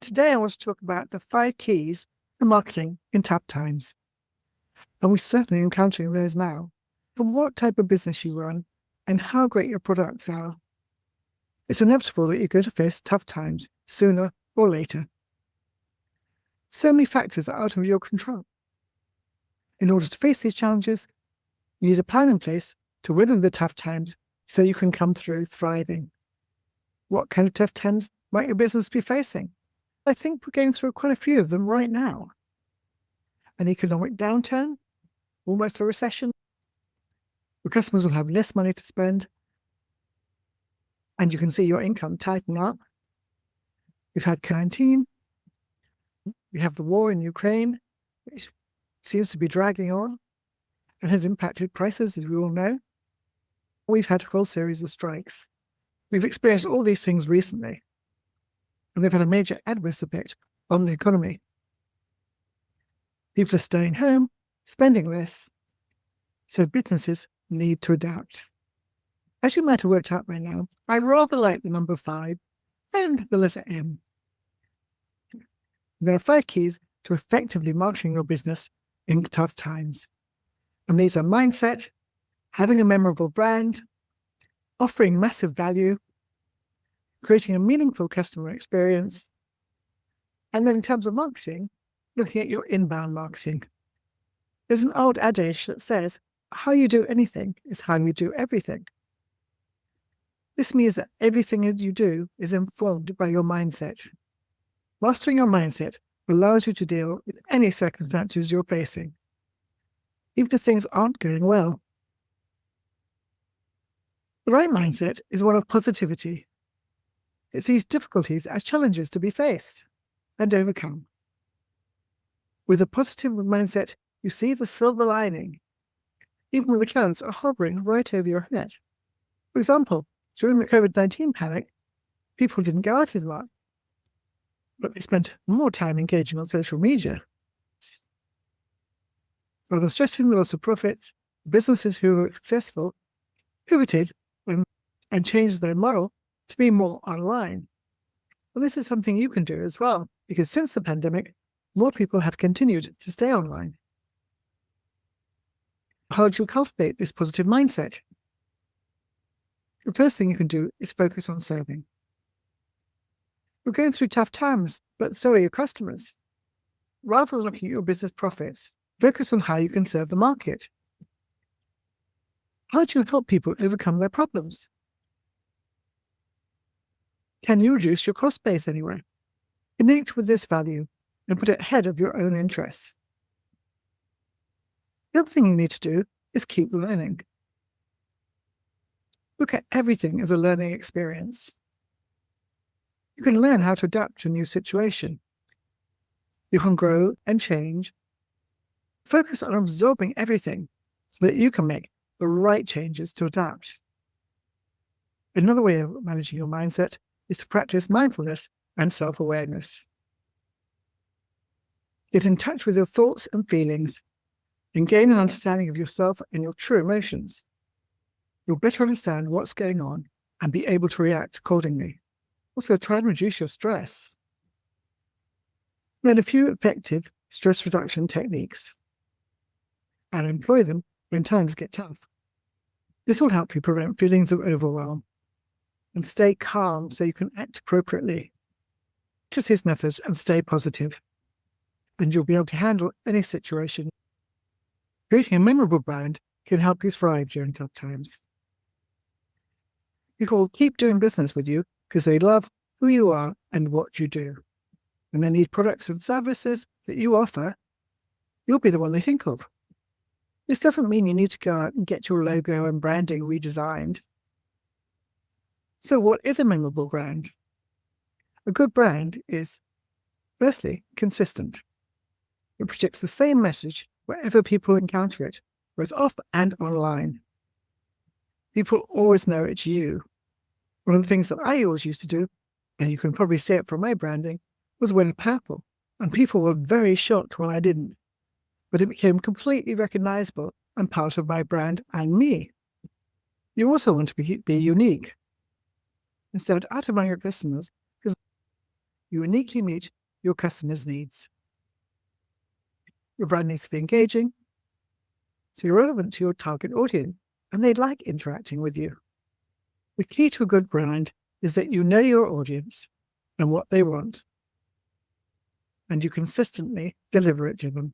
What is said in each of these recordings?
Today, I want to talk about the 5 keys to marketing in tough times. And we're certainly encountering those now. From what type of business you run and how great your products are, it's inevitable that you're going to face tough times sooner or later. So many factors are out of your control. In order to face these challenges, you need a plan in place to weather the tough times so you can come through thriving. What kind of tough times might your business be facing? I think we're going through quite a few of them right now. An economic downturn, almost a recession, where customers will have less money to spend, and you can see your income tighten up. We've had COVID-19, we have the war in Ukraine, which seems to be dragging on and has impacted prices, as we all know. We've had a whole series of strikes. We've experienced all these things recently, and they've had a major adverse effect on the economy. People are staying home, spending less, so businesses need to adapt. As you might have worked out by now, I rather like the number 5 and the letter M. There are 5 keys to effectively marketing your business in tough times. And these are mindset, having a memorable brand, offering massive value, creating a meaningful customer experience, and then in terms of marketing, looking at your inbound marketing. There's an old adage that says, how you do anything is how you do everything. This means that everything that you do is informed by your mindset. Mastering your mindset allows you to deal with any circumstances you're facing, even if things aren't going well. The right mindset is one of positivity. It sees difficulties as challenges to be faced and overcome. With a positive mindset, you see the silver lining, even when the clouds are hovering right over your head. For example, during the COVID-19 panic, people didn't go out as much, but they spent more time engaging on social media. Rather stressing the loss of profits, businesses who were successful pivoted and changed their model to be more online. Well, this is something you can do as well, because since the pandemic, more people have continued to stay online. How do you cultivate this positive mindset? The first thing you can do is focus on serving. We're going through tough times, but so are your customers. Rather than looking at your business profits, focus on how you can serve the market. How do you help people overcome their problems? Can you reduce your cost base anywhere? Connect with this value and put it ahead of your own interests. The other thing you need to do is keep learning. Look at everything as a learning experience. You can learn how to adapt to a new situation. You can grow and change. Focus on absorbing everything so that you can make the right changes to adapt. Another way of managing your mindset is to practice mindfulness and self-awareness. Get in touch with your thoughts and feelings and gain an understanding of yourself and your true emotions. You'll better understand what's going on and be able to react accordingly. Also, try and reduce your stress. Learn a few effective stress reduction techniques and employ them when times get tough. This will help you prevent feelings of overwhelm and stay calm so you can act appropriately. Practice these methods and stay positive, and you'll be able to handle any situation. Creating a memorable brand can help you thrive during tough times. People will keep doing business with you because they love who you are and what you do. When they need products and services that you offer, you'll be the one they think of. This doesn't mean you need to go out and get your logo and branding redesigned. So what is a memorable brand? A good brand is, firstly, consistent. It projects the same message wherever people encounter it, both off and online. People always know it's you. One of the things that I always used to do, and you can probably see it from my branding, was wear purple, and people were very shocked when I didn't. But it became completely recognizable and part of my brand and me. You also want to be unique. Stand out among your customers because you uniquely meet your customers' needs. Your brand needs to be engaging, so you're relevant to your target audience, and they like interacting with you. The key to a good brand is that you know your audience and what they want, and you consistently deliver it to them.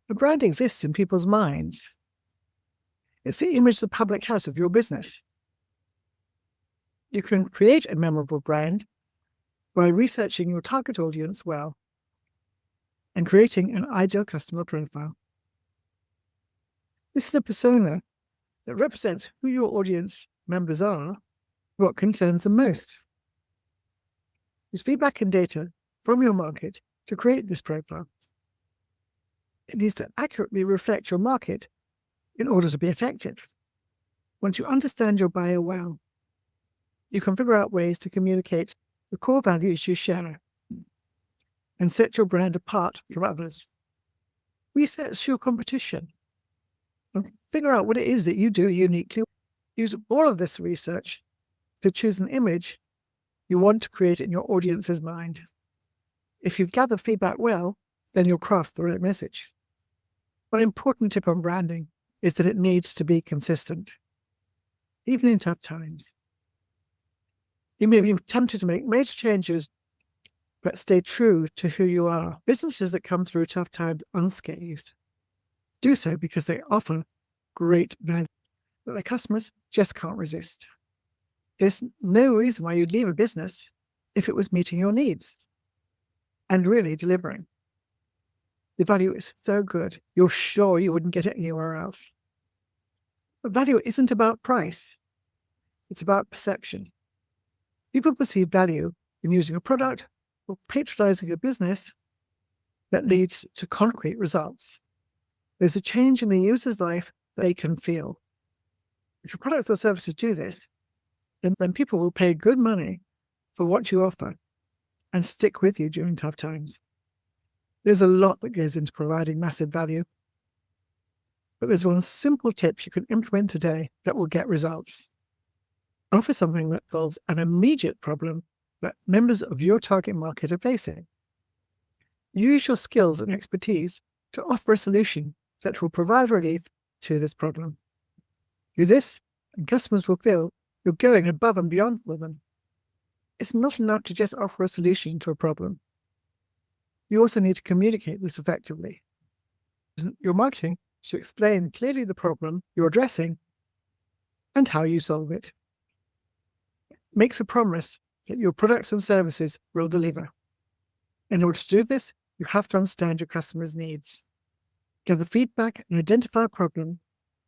A brand exists in people's minds. It's the image the public has of your business. You can create a memorable brand by researching your target audience well and creating an ideal customer profile. This is a persona that represents who your audience members are, what concerns them most. Use feedback and data from your market to create this profile. It needs to accurately reflect your market in order to be effective. Once you understand your buyer well, you can figure out ways to communicate the core values you share and set your brand apart from others. Research your competition and figure out what it is that you do uniquely. Use all of this research to choose an image you want to create in your audience's mind. If you gather feedback well, then you'll craft the right message. One important tip on branding is that it needs to be consistent, even in tough times. You may be tempted to make major changes, but stay true to who you are. Businesses that come through tough times unscathed do so because they offer great value that their customers just can't resist. There's no reason why you'd leave a business if it was meeting your needs and really delivering. The value is so good, you're sure you wouldn't get it anywhere else. But value isn't about price. It's about perception. People perceive value in using a product or patronizing a business that leads to concrete results. There's a change in the user's life they can feel. If your products or services do this, then people will pay good money for what you offer and stick with you during tough times. There's a lot that goes into providing massive value, but there's one simple tip you can implement today that will get results. Offer something that solves an immediate problem that members of your target market are facing. Use your skills and expertise to offer a solution that will provide relief to this problem. Do this, and customers will feel you're going above and beyond for them. It's not enough to just offer a solution to a problem. You also need to communicate this effectively. Your marketing should explain clearly the problem you're addressing and how you solve it. Make the promise that your products and services will deliver. In order to do this, you have to understand your customers' needs. Gather feedback and identify a problem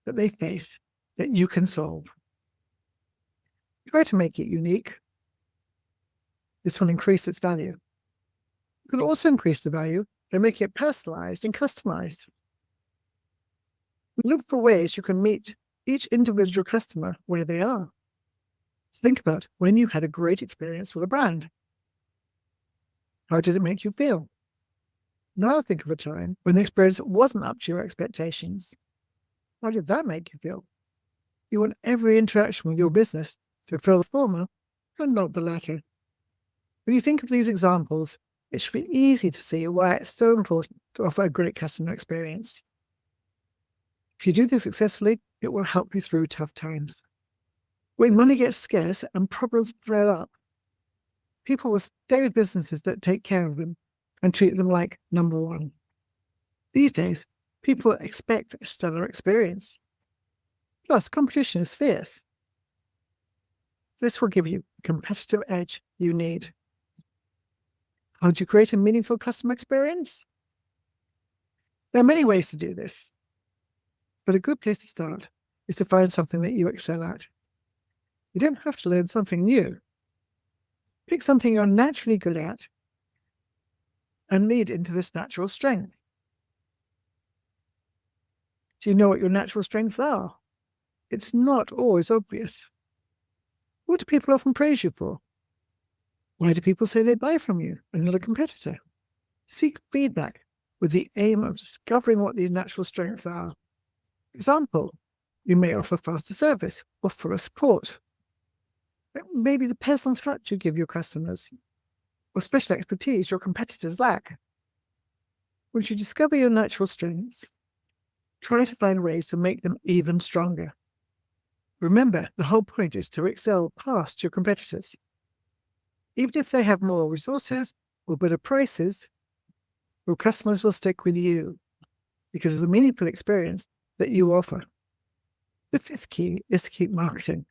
that they face that you can solve. Try to make it unique. This will increase its value. You can also increase the value by making it personalized and customized. Look for ways you can meet each individual customer where they are. Think about when you had a great experience with a brand. How did it make you feel? Now think of a time when the experience wasn't up to your expectations. How did that make you feel? You want every interaction with your business to feel the former and not the latter. When you think of these examples, it should be easy to see why it's so important to offer a great customer experience. If you do this successfully, it will help you through tough times. When money gets scarce and problems flare up, people will stay with businesses that take care of them and treat them like number one. These days, people expect a stellar experience. Plus, competition is fierce. This will give you the competitive edge you need. How do you create a meaningful customer experience? There are many ways to do this, but a good place to start is to find something that you excel at. You don't have to learn something new. Pick something you're naturally good at and lead into this natural strength. Do you know what your natural strengths are? It's not always obvious. What do people often praise you for? Why do people say they buy from you and not a competitor? Seek feedback with the aim of discovering what these natural strengths are. For example, you may offer faster service or fuller support. Maybe the personal touch you give your customers. or special expertise your competitors lack. Once you discover your natural strengths, try to find ways to make them even stronger. Remember, the whole point is to excel past your competitors. Even if they have more resources or better prices, your customers will stick with you because of the meaningful experience that you offer. The fifth key is to keep marketing.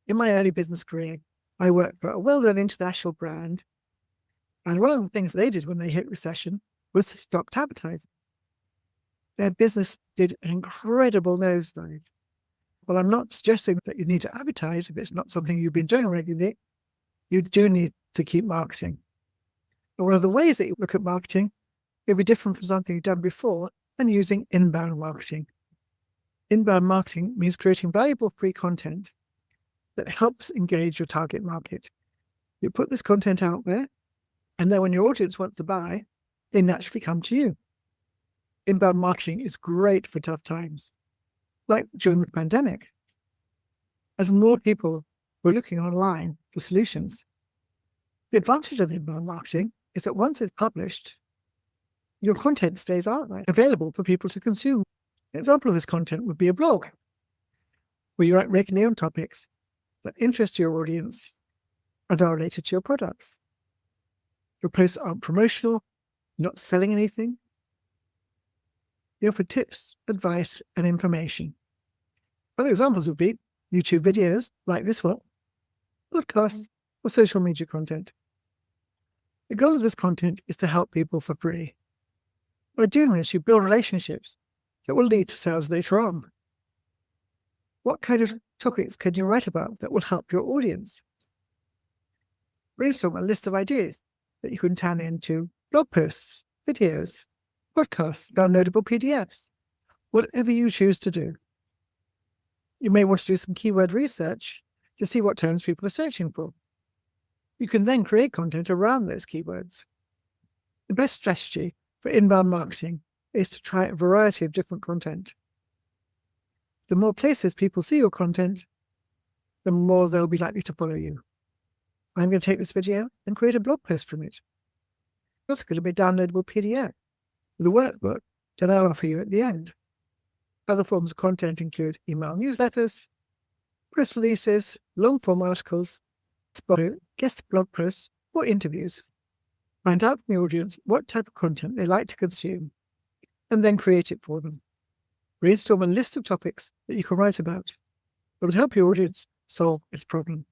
In my early business career, I worked for a well-known international brand, and one of the things they did when they hit recession was to stop advertising. Their business did an incredible nosedive. Well, I'm not suggesting that you need to advertise if it's not something you've been doing regularly. You do need to keep marketing. But one of the ways that you look at marketing will be different from something you've done before and using inbound marketing. Inbound marketing means creating valuable free content that helps engage your target market. You put this content out there, and then when your audience wants to buy, they naturally come to you. Inbound marketing is great for tough times, like during the pandemic. As more people were looking online for solutions, the advantage of inbound marketing is that once it's published, your content stays out there, available for people to consume. An example of this content would be a blog, where you write regularly on topics that interest your audience and are related to your products. Your posts aren't promotional, you're not selling anything. You offer tips, advice, and information. Other examples would be YouTube videos like this one, podcasts, or social media content. The goal of this content is to help people for free. By doing this, you build relationships that will lead to sales later on. What kind of topics can you write about that will help your audience? Brainstorm a list of ideas that you can turn into blog posts, videos, podcasts, downloadable PDFs, whatever you choose to do. You may want to do some keyword research to see what terms people are searching for. You can then create content around those keywords. The best strategy for inbound marketing is to try a variety of different content. The more places people see your content, the more they'll be likely to follow you. I'm going to take this video and create a blog post from it. It's also going to be a downloadable PDF with a workbook that I'll offer you at the end. Other forms of content include email newsletters, press releases, long-form articles, guest blog posts, or interviews. Find out from the audience what type of content they like to consume, and then create it for them. Brainstorm a list of topics that you can write about that would help your audience solve its problem.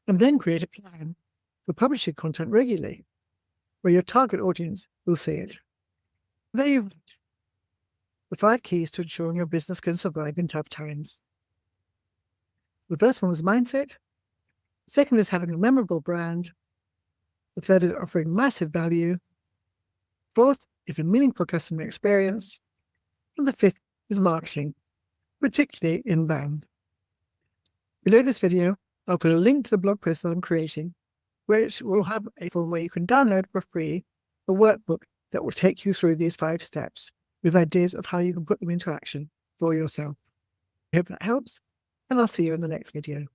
And then create a plan for publishing content regularly, where your target audience will see it. There you have it. The 5 keys to ensuring your business can survive in tough times. The first one was mindset. Second is having a memorable brand. The third is offering massive value. Fourth is a meaningful customer experience. And the fifth is marketing, particularly inbound. Below this video, I'll put a link to the blog post that I'm creating, which will have a form where you can download for free a workbook that will take you through these 5 steps with ideas of how you can put them into action for yourself. I hope that helps, and I'll see you in the next video.